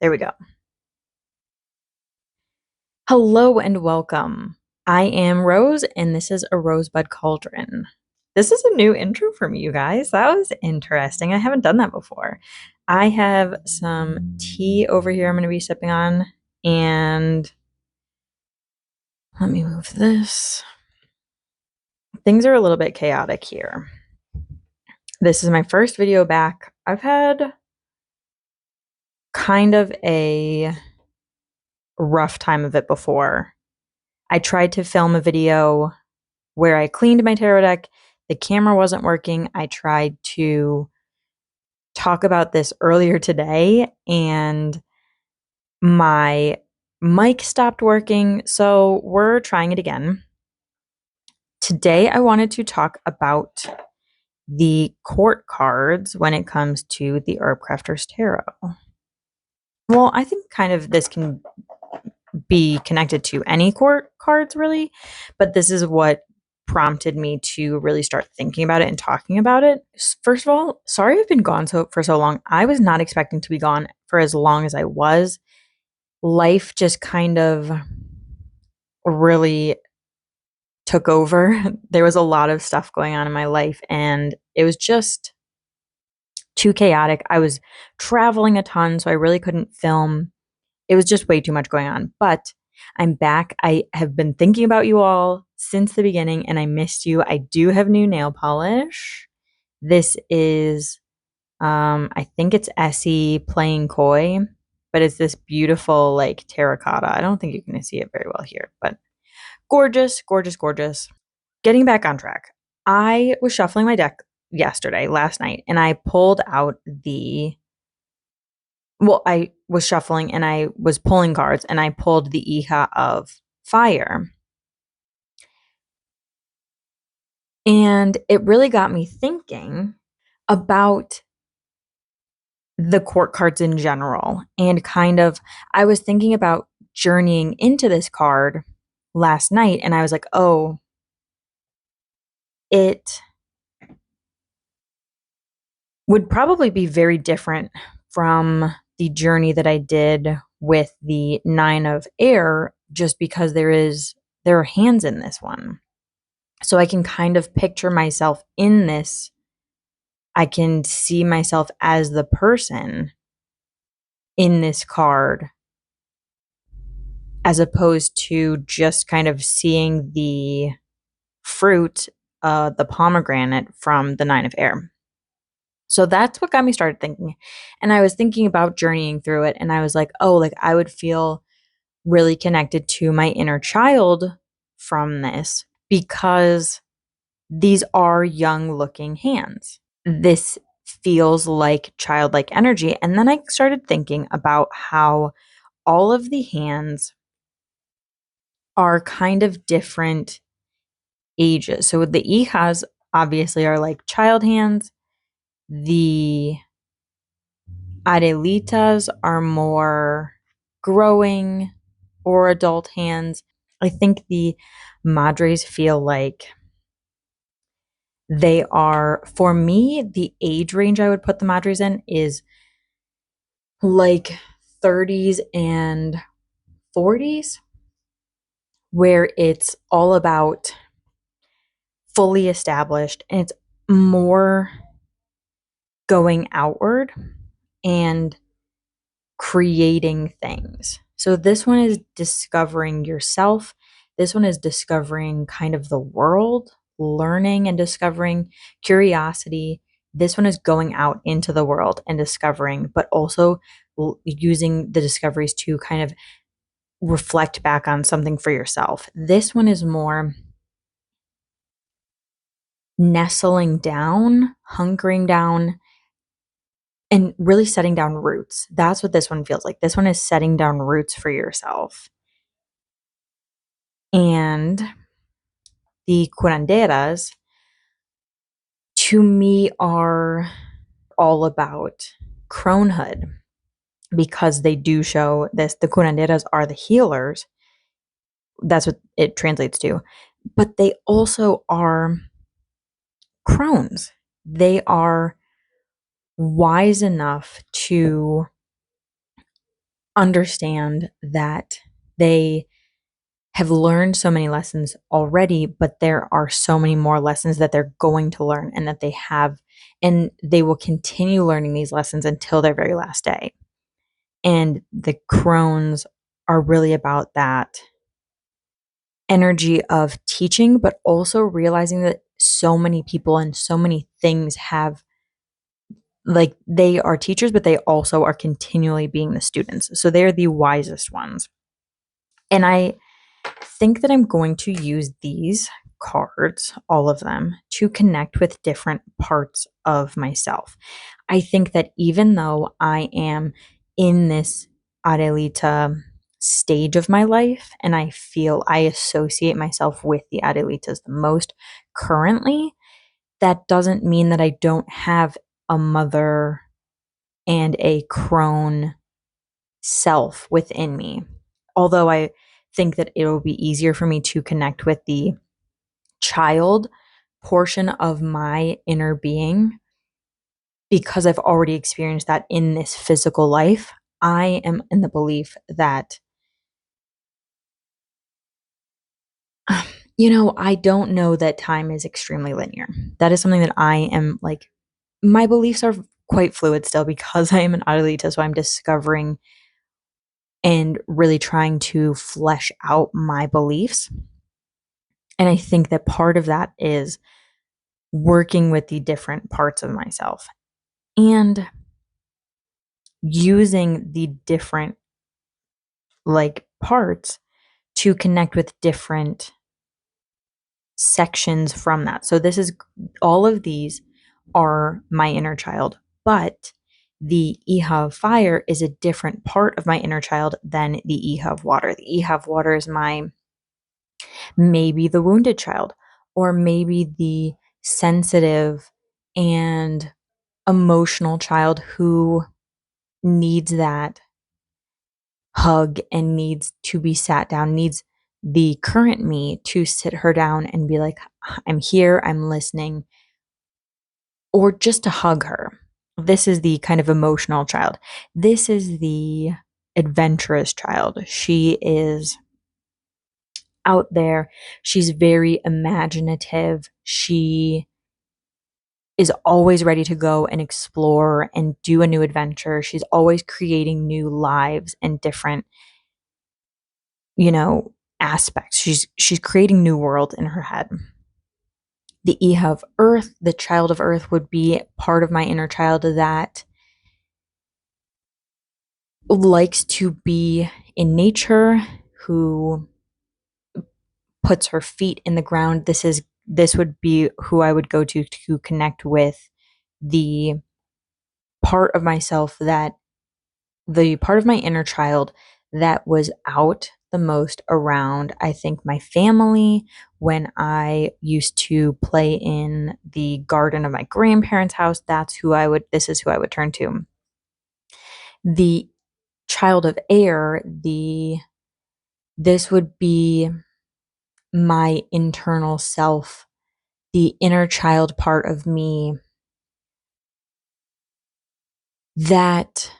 There we go. Hello and welcome. I am Rose, and this is a Rosebud Cauldron. This is a new intro for me, you guys. That was interesting. I haven't done that before. I have some tea over here I'm going to be sipping on, and let me move this. Things are a little bit chaotic here. This is my first video back. I've had kind of a rough time of it before. I tried to film a video where I cleaned my tarot deck. The camera wasn't working. I tried to talk about this earlier today and my mic stopped working. So we're trying it again. Today, I wanted to talk about the court cards when it comes to the Herbcrafter's Tarot. Well, I think kind of this can be connected to any court cards really, but this is what prompted me to really start thinking about it and talking about it. First of all, sorry I've been gone for so long. I was not expecting to be gone for as long as I was. Life just kind of really took over. There was a lot of stuff going on in my life and it was just too chaotic. I was traveling a ton, so I really couldn't film. It was just way too much going on, but I'm back. I have been thinking about you all since the beginning and I missed you. I do have new nail polish. This is, I think it's Essie Playing Coy, but it's this beautiful like terracotta. I don't think you can see it very well here, but gorgeous, gorgeous, gorgeous. Getting back on track. I was shuffling my deck last night, and I pulled out I was shuffling and I was pulling cards and I pulled the Iha of Fire. And it really got me thinking about the court cards in general and kind of, I was thinking about journeying into this card last night and I was like, oh, it would probably be very different from the journey that I did with the Nine of Air, just because there are hands in this one. So I can kind of picture myself in this. I can see myself as the person in this card, as opposed to just kind of seeing the fruit, the pomegranate from the Nine of Air. So that's what got me started thinking. And I was thinking about journeying through it. And I was like, oh, like I would feel really connected to my inner child from this because these are young looking hands. This feels like childlike energy. And then I started thinking about how all of the hands are kind of different ages. So the Ihas obviously are like child hands. The Adelitas are more growing or adult hands. I think the Madres feel like they are, for me, the age range I would put the Madres in is like 30s and 40s, where it's all about fully established and it's more going outward and creating things. So this one is discovering yourself. This one is discovering kind of the world, learning and discovering curiosity. This one is going out into the world and discovering, but also using the discoveries to kind of reflect back on something for yourself. This one is more nestling down, hunkering down, and really setting down roots. That's what this one feels like. This one is setting down roots for yourself. And the curanderas, to me, are all about cronehood because they do show this. The curanderas are the healers. That's what it translates to. But they also are crones. They are wise enough to understand that they have learned so many lessons already, but there are so many more lessons that they're going to learn and that they have, and they will continue learning these lessons until their very last day. And the crones are really about that energy of teaching, but also realizing that so many people and so many things have, like, they are teachers, but they also are continually being the students. So they're the wisest ones. And I think that I'm going to use these cards, all of them, to connect with different parts of myself. I think that even though I am in this Adelita stage of my life, and I feel I associate myself with the Adelitas the most currently, that doesn't mean that I don't have a mother and a crone self within me. Although I think that it'll be easier for me to connect with the child portion of my inner being because I've already experienced that in this physical life. I am in the belief that, I don't know that time is extremely linear. That is something that I am like, my beliefs are quite fluid still because I am an Adelita, so I'm discovering and really trying to flesh out my beliefs. And I think that part of that is working with the different parts of myself and using the different like parts to connect with different sections from that. So this is, all of these are my inner child, but the Iha of fire is a different part of my inner child than the Iha of water. The Iha of water is my, maybe the wounded child, or maybe the sensitive and emotional child who needs that hug and needs to be sat down, needs the current me to sit her down and be like, I'm here, I'm listening, or just to hug her. This is the kind of emotional child. This is the adventurous child. She is out there. She's very imaginative. She is always ready to go and explore and do a new adventure. She's always creating new lives and different, aspects. She's creating new worlds in her head. The Iha of Earth, the child of Earth, would be part of my inner child that likes to be in nature, who puts her feet in the ground. This would be who I would go to connect with the part of myself, that the part of my inner child that was out the most around, I think, my family, when I used to play in the garden of my grandparents' house. This is who I would turn to. The child of air, this would be my internal self, the inner child part of me that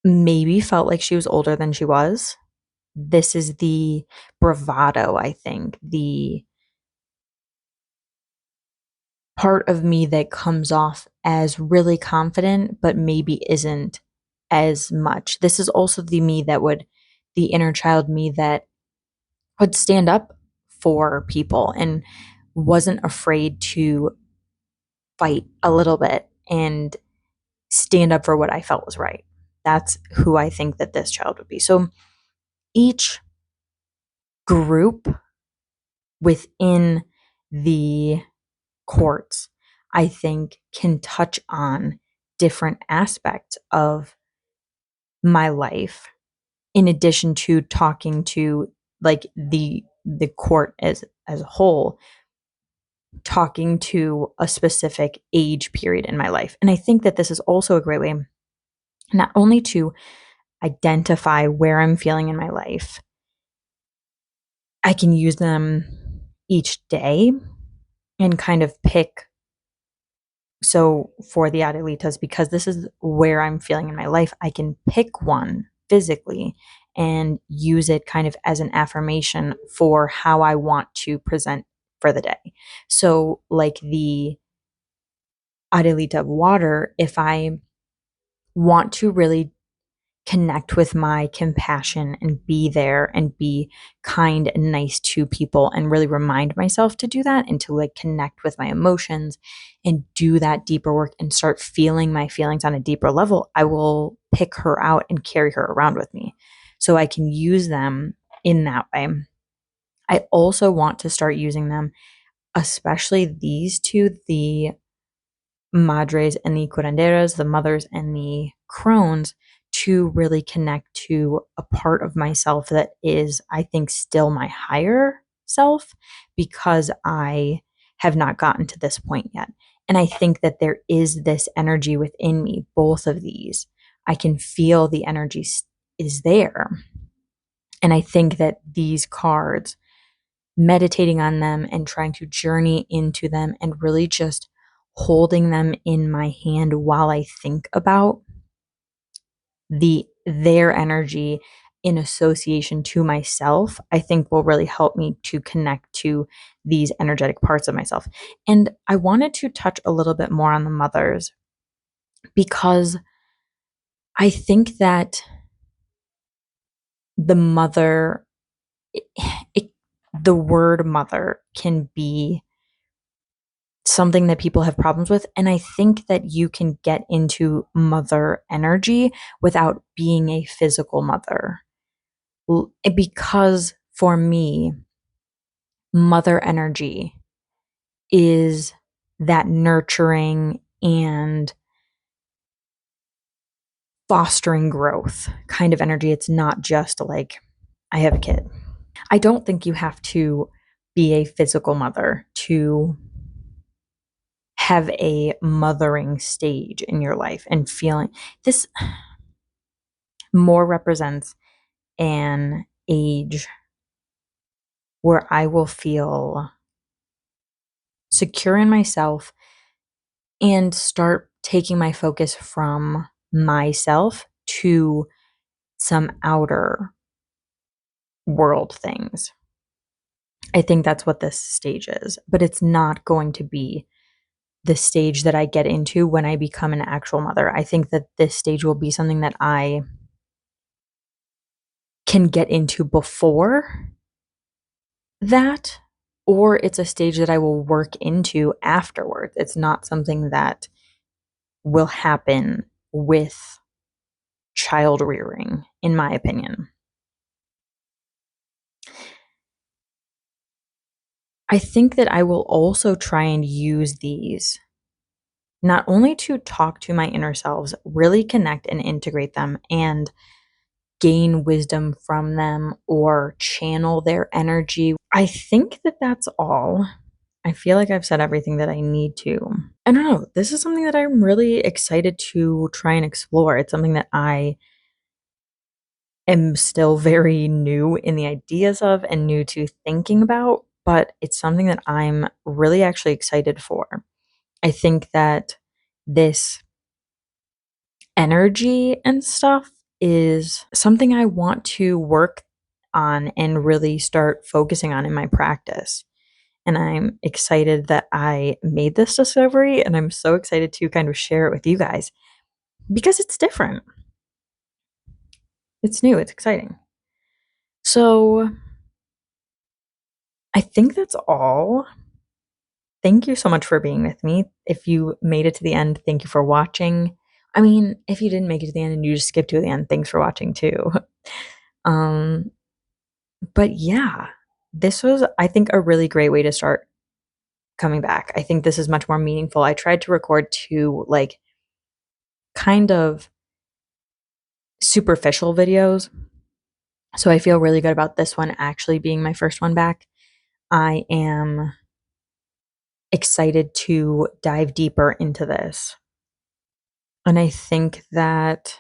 maybe felt like she was older than she was. This is the bravado, I think, the part of me that comes off as really confident, but maybe isn't as much. This is also the inner child me that would stand up for people and wasn't afraid to fight a little bit and stand up for what I felt was right. That's who I think that this child would be. So each group within the courts, I think, can touch on different aspects of my life, in addition to talking to, like, the court as a whole, talking to a specific age period in my life. And I think that this is also a great way not only to identify where I'm feeling in my life, I can use them each day and kind of pick. So for the Adelitas, because this is where I'm feeling in my life, I can pick one physically and use it kind of as an affirmation for how I want to present for the day. So, like the Adelita of water, if I want to really connect with my compassion and be there and be kind and nice to people and really remind myself to do that and to like connect with my emotions and do that deeper work and start feeling my feelings on a deeper level, I will pick her out and carry her around with me so I can use them in that way. I also want to start using them, especially these two, the madres and the curanderas, the mothers and the crones, to really connect to a part of myself that is, I think, still my higher self because I have not gotten to this point yet. And I think that there is this energy within me, both of these. I can feel the energy is there. And I think that these cards, meditating on them and trying to journey into them and really just holding them in my hand while I think about their energy in association to myself, I think will really help me to connect to these energetic parts of myself. And I wanted to touch a little bit more on the mothers because I think that the mother, it, the word mother can be something that people have problems with. And I think that you can get into mother energy without being a physical mother. Because for me, mother energy is that nurturing and fostering growth kind of energy. It's not just like, I have a kid. I don't think you have to be a physical mother to have a mothering stage in your life and feeling this more represents an age where I will feel secure in myself and start taking my focus from myself to some outer world things. I think that's what this stage is, but it's not going to be the stage that I get into when I become an actual mother. I think that this stage will be something that I can get into before that, or it's a stage that I will work into afterwards. It's not something that will happen with child rearing, in my opinion. I think that I will also try and use these not only to talk to my inner selves, really connect and integrate them and gain wisdom from them or channel their energy. I think that that's all. I feel like I've said everything that I need to. I don't know. This is something that I'm really excited to try and explore. It's something that I am still very new in the ideas of and new to thinking about, but it's something that I'm really actually excited for. I think that this energy and stuff is something I want to work on and really start focusing on in my practice. And I'm excited that I made this discovery, and I'm so excited to kind of share it with you guys because it's different. It's new, it's exciting. So I think that's all. Thank you so much for being with me. If you made it to the end, thank you for watching. I mean, if you didn't make it to the end and you just skipped to the end, thanks for watching too. Um, but yeah, this was, I think, a really great way to start coming back. I think this is much more meaningful. I tried to record two, like, kind of superficial videos. So I feel really good about this one actually being my first one back. I am excited to dive deeper into this. And I think that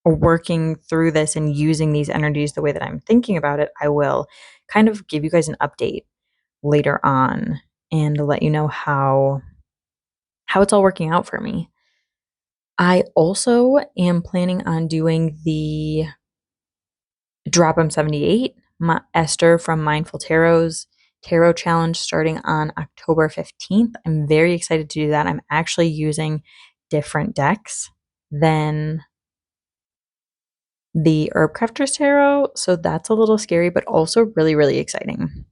working through this and using these energies the way that I'm thinking about it, I will kind of give you guys an update later on and let you know how it's all working out for me. I also am planning on doing the Drop 'em 78, Esther from Mindful Tarot's Tarot Challenge starting on October 15th. I'm very excited to do that. I'm actually using different decks than the Herbcrafter's Tarot, so that's a little scary, but also really, really exciting.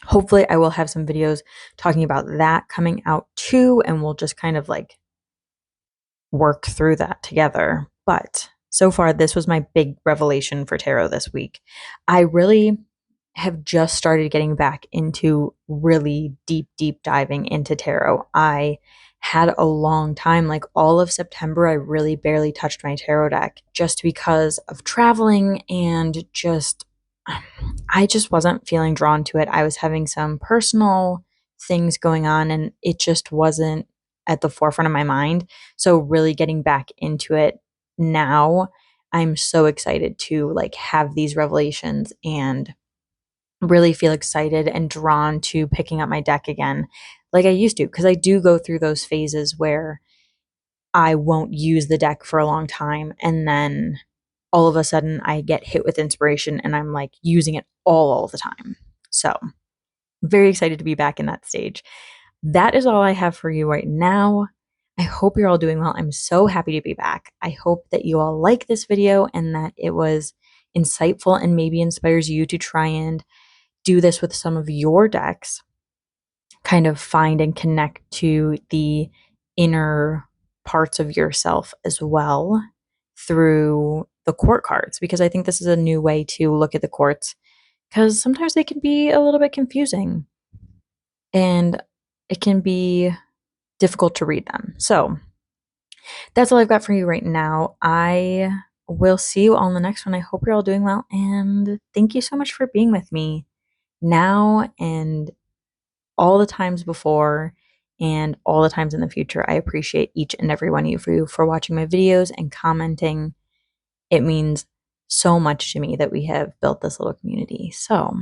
Hopefully, I will have some videos talking about that coming out too, and we'll just kind of like work through that together. But so far, this was my big revelation for tarot this week. I really have just started getting back into really deep diving into tarot. I had a long time, like all of September, I really barely touched my tarot deck just because of traveling and I just wasn't feeling drawn to it. I was having some personal things going on and it just wasn't at the forefront of my mind. So really getting back into it now, I'm so excited to like have these revelations and really feel excited and drawn to picking up my deck again like I used to, because I do go through those phases where I won't use the deck for a long time and then all of a sudden I get hit with inspiration and I'm like using it all the time. So, very excited to be back in that stage. That is all I have for you right now. I hope you're all doing well. I'm so happy to be back. I hope that you all like this video and that it was insightful and maybe inspires you to try and do this with some of your decks, kind of find and connect to the inner parts of yourself as well through the court cards, because I think this is a new way to look at the courts because sometimes they can be a little bit confusing and it can be difficult to read them. So that's all I've got for you right now. I will see you all in the next one. I hope you're all doing well and thank you so much for being with me now and all the times before and all the times in the future. I appreciate each and every one of you for watching my videos and commenting. It means so much to me that we have built this little community. So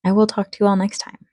I will talk to you all next time.